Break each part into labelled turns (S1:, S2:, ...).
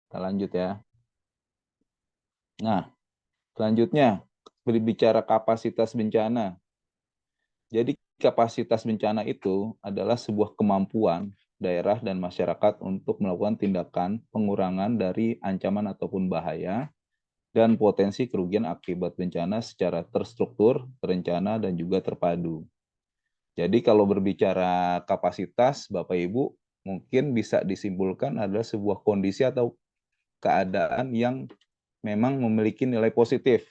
S1: Kita lanjut ya. Nah, selanjutnya berbicara kapasitas bencana. Jadi kapasitas bencana itu adalah sebuah kemampuan daerah dan masyarakat untuk melakukan tindakan pengurangan dari ancaman ataupun bahaya dan potensi kerugian akibat bencana secara terstruktur, terencana, dan juga terpadu. Jadi kalau berbicara kapasitas, Bapak Ibu, mungkin bisa disimpulkan adalah sebuah kondisi atau keadaan yang memang memiliki nilai positif.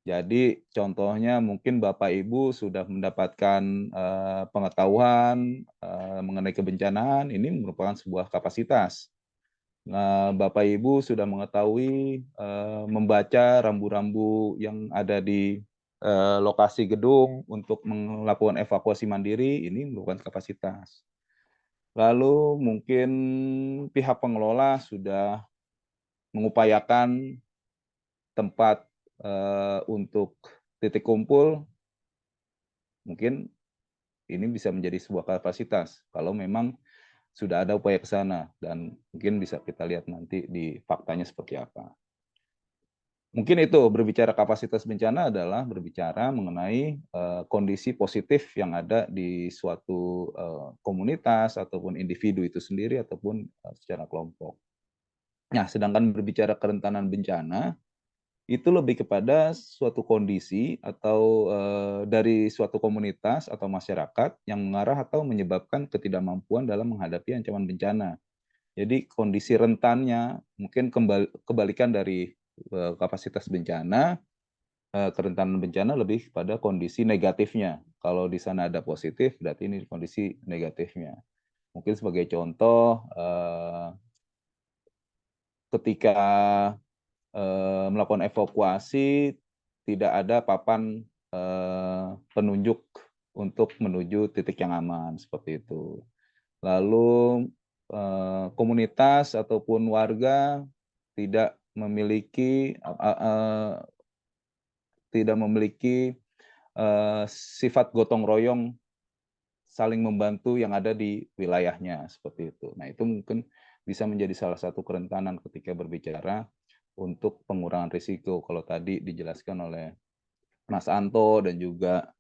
S1: Jadi contohnya mungkin Bapak Ibu sudah mendapatkan pengetahuan mengenai kebencanaan, ini merupakan sebuah kapasitas. Bapak Ibu sudah mengetahui membaca rambu-rambu yang ada di lokasi gedung untuk melakukan evakuasi mandiri, ini merupakan kapasitas. Lalu mungkin pihak pengelola sudah mengupayakan tempat untuk titik kumpul, mungkin ini bisa menjadi sebuah kapasitas kalau memang sudah ada upaya ke sana, dan mungkin bisa kita lihat nanti di faktanya seperti apa. Mungkin itu berbicara kapasitas bencana adalah berbicara mengenai kondisi positif yang ada di suatu komunitas ataupun individu itu sendiri ataupun secara kelompok. Nah, sedangkan berbicara kerentanan bencana itu lebih kepada suatu kondisi atau dari suatu komunitas atau masyarakat yang mengarah atau menyebabkan ketidakmampuan dalam menghadapi ancaman bencana. Jadi kondisi rentannya mungkin kebalikan dari kapasitas bencana, kerentanan bencana lebih pada kondisi negatifnya. Kalau di sana ada positif, berarti ini kondisi negatifnya. Mungkin sebagai contoh, ketika melakukan evakuasi, tidak ada papan penunjuk untuk menuju titik yang aman, seperti itu. Lalu komunitas ataupun warga tidak memiliki sifat gotong royong saling membantu yang ada di wilayahnya, seperti itu. Nah, itu mungkin bisa menjadi salah satu kerentanan ketika berbicara untuk pengurangan risiko. Kalau tadi dijelaskan oleh Mas Anto dan juga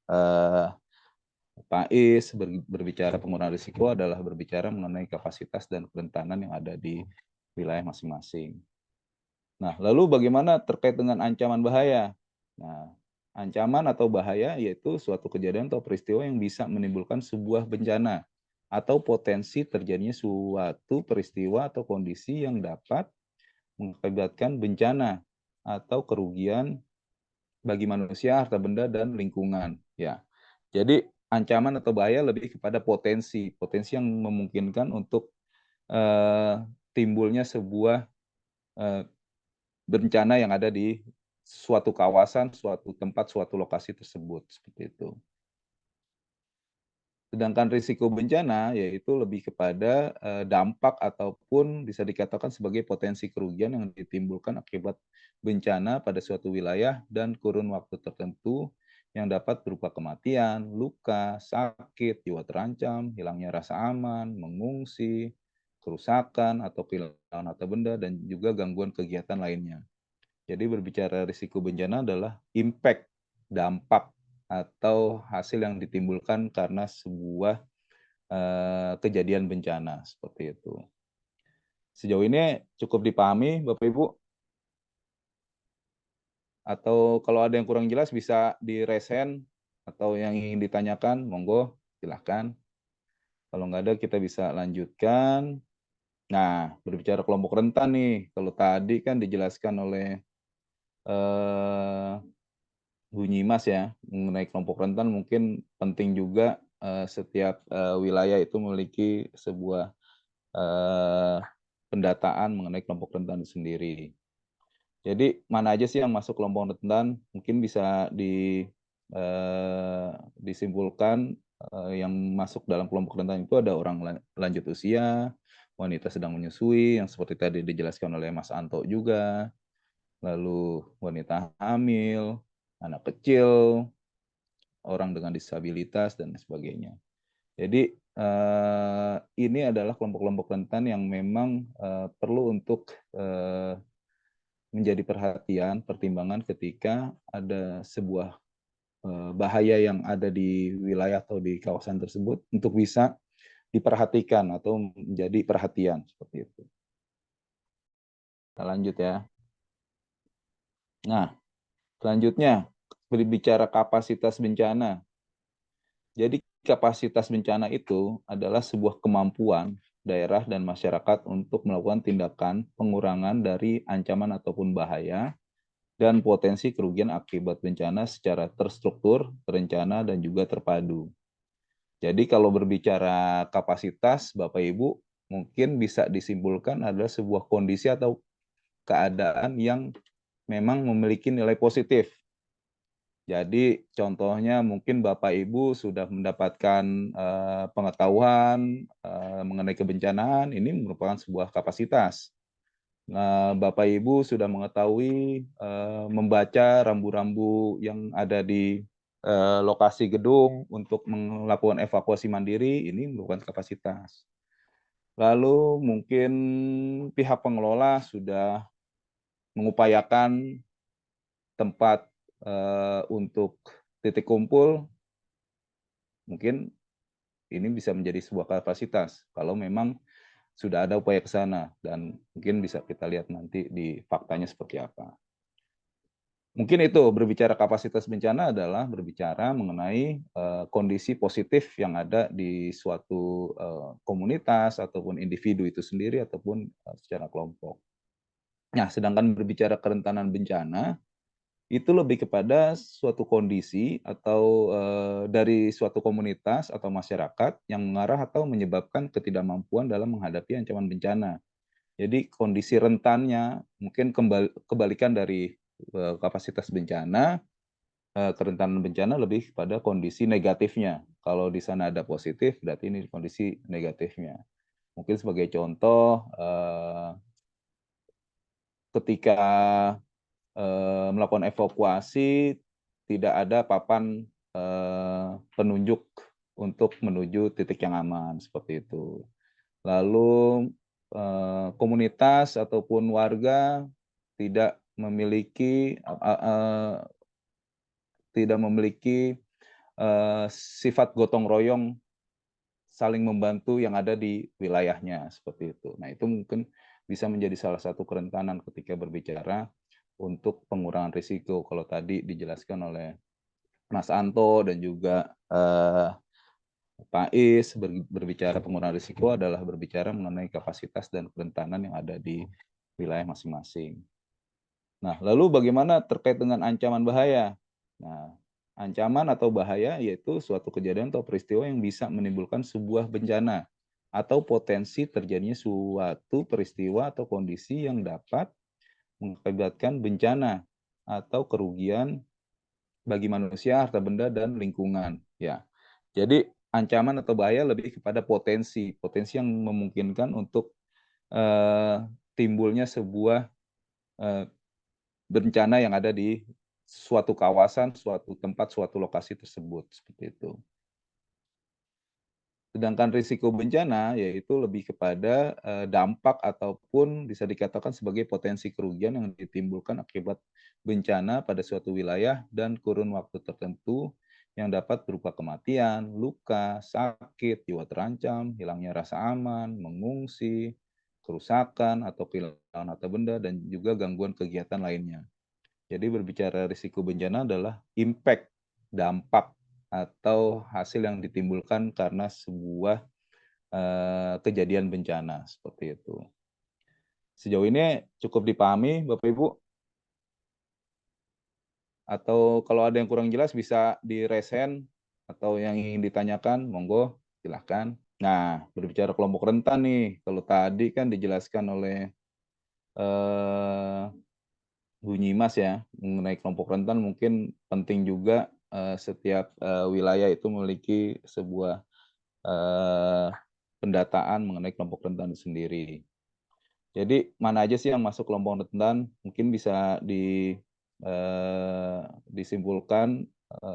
S1: Pak Is, berbicara pengurangan risiko adalah berbicara mengenai kapasitas dan kerentanan yang ada di wilayah masing-masing. Nah, lalu bagaimana terkait dengan ancaman bahaya? Nah, ancaman atau bahaya yaitu suatu kejadian atau peristiwa yang bisa menimbulkan sebuah bencana atau potensi terjadinya suatu peristiwa atau kondisi yang dapat mengakibatkan bencana atau kerugian bagi manusia, harta benda, dan lingkungan. Ya, jadi ancaman atau bahaya lebih kepada potensi, potensi yang memungkinkan untuk timbulnya sebuah bencana yang ada di suatu kawasan, suatu tempat, suatu lokasi tersebut, seperti itu. Sedangkan risiko bencana yaitu lebih kepada dampak ataupun bisa dikatakan sebagai potensi kerugian yang ditimbulkan akibat bencana pada suatu wilayah dan kurun waktu tertentu yang dapat berupa kematian, luka, sakit, jiwa terancam, hilangnya rasa aman, mengungsi, kerusakan atau kehilangan harta benda, dan juga gangguan kegiatan lainnya. Jadi berbicara risiko bencana adalah impact, dampak, atau hasil yang ditimbulkan karena sebuah kejadian bencana, seperti itu. Sejauh ini cukup dipahami Bapak Ibu? Atau kalau ada yang kurang jelas bisa di-resen atau yang ingin ditanyakan, monggo silahkan. Kalau nggak ada kita bisa lanjutkan. Nah, berbicara kelompok rentan nih, kalau tadi kan dijelaskan oleh eh, Bu Nyimas ya, mengenai kelompok rentan mungkin penting juga setiap wilayah itu memiliki sebuah pendataan mengenai kelompok rentan itu sendiri. Jadi mana aja sih yang masuk kelompok rentan? Mungkin bisa disimpulkan yang masuk dalam kelompok rentan itu ada orang lanjut usia, wanita sedang menyusui, yang seperti tadi dijelaskan oleh Mas Anto juga, lalu wanita hamil, anak kecil, orang dengan disabilitas, dan sebagainya. Jadi ini adalah kelompok-kelompok rentan yang memang perlu untuk menjadi perhatian, pertimbangan ketika ada sebuah bahaya yang ada di wilayah atau di kawasan tersebut untuk bisa diperhatikan atau menjadi perhatian seperti itu. Kita lanjut ya. Nah, selanjutnya berbicara kapasitas bencana. Jadi kapasitas bencana itu adalah sebuah kemampuan daerah dan masyarakat untuk melakukan tindakan pengurangan dari ancaman ataupun bahaya dan potensi kerugian akibat bencana secara terstruktur, terencana, dan juga terpadu. Jadi kalau berbicara kapasitas, Bapak Ibu, mungkin bisa disimpulkan adalah sebuah kondisi atau keadaan yang memang memiliki nilai positif. Jadi contohnya mungkin Bapak Ibu sudah mendapatkan pengetahuan mengenai kebencanaan, ini merupakan sebuah kapasitas. Nah, Bapak Ibu sudah mengetahui membaca rambu-rambu yang ada di lokasi gedung untuk melakukan evakuasi mandiri, ini merupakan kapasitas. Lalu mungkin pihak pengelola sudah mengupayakan tempat untuk titik kumpul, mungkin ini bisa menjadi sebuah kapasitas kalau memang sudah ada upaya ke sana, dan mungkin bisa kita lihat nanti di faktanya seperti apa. Mungkin itu berbicara kapasitas bencana adalah berbicara mengenai kondisi positif yang ada di suatu komunitas ataupun individu itu sendiri ataupun secara kelompok. Nah, sedangkan berbicara kerentanan bencana itu lebih kepada suatu kondisi atau dari suatu komunitas atau masyarakat yang mengarah atau menyebabkan ketidakmampuan dalam menghadapi ancaman bencana. Jadi kondisi rentannya mungkin kebalikan dari kapasitas bencana, kerentanan bencana lebih pada kondisi negatifnya. Kalau di sana ada positif, berarti ini kondisi negatifnya. Mungkin sebagai contoh, ketika melakukan evakuasi, tidak ada papan penunjuk untuk menuju titik yang aman, seperti itu. Lalu komunitas ataupun warga tidak memiliki sifat gotong royong saling membantu yang ada di wilayahnya, seperti itu. Nah, itu mungkin bisa menjadi salah satu kerentanan ketika berbicara untuk pengurangan risiko. Kalau tadi dijelaskan oleh Mas Anto dan juga Pak Is, berbicara pengurangan risiko adalah berbicara mengenai kapasitas dan kerentanan yang ada di wilayah masing-masing. Nah, lalu bagaimana terkait dengan ancaman bahaya? Nah, ancaman atau bahaya yaitu suatu kejadian atau peristiwa yang bisa menimbulkan sebuah bencana atau potensi terjadinya suatu peristiwa atau kondisi yang dapat mengakibatkan bencana atau kerugian bagi manusia, harta benda, dan lingkungan. Ya, jadi ancaman atau bahaya lebih kepada potensi yang memungkinkan untuk timbulnya sebuah bencana yang ada di suatu kawasan, suatu tempat, suatu lokasi tersebut, seperti itu. Sedangkan risiko bencana yaitu lebih kepada dampak ataupun bisa dikatakan sebagai potensi kerugian yang ditimbulkan akibat bencana pada suatu wilayah dan kurun waktu tertentu yang dapat berupa kematian, luka, sakit, jiwa terancam, hilangnya rasa aman, mengungsi, kerusakan atau kehilangan harta benda, dan juga gangguan kegiatan lainnya. Jadi berbicara risiko bencana adalah impact, dampak, atau hasil yang ditimbulkan karena sebuah kejadian bencana, seperti itu. Sejauh ini cukup dipahami Bapak Ibu? Atau kalau ada yang kurang jelas bisa diresen atau yang ingin ditanyakan, monggo silahkan. Nah, berbicara kelompok rentan nih, kalau tadi kan dijelaskan oleh Bu Nyimas ya, mengenai kelompok rentan mungkin penting juga setiap wilayah itu memiliki sebuah pendataan mengenai kelompok rentan sendiri. Jadi mana aja sih yang masuk kelompok rentan? Mungkin bisa disimpulkan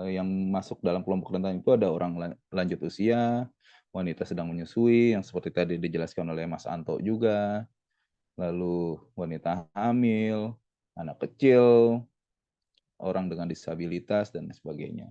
S1: yang masuk dalam kelompok rentan itu ada orang lanjut usia, wanita sedang menyusui, yang seperti tadi dijelaskan oleh Mas Anto juga, lalu wanita hamil, anak kecil, orang dengan disabilitas, dan sebagainya.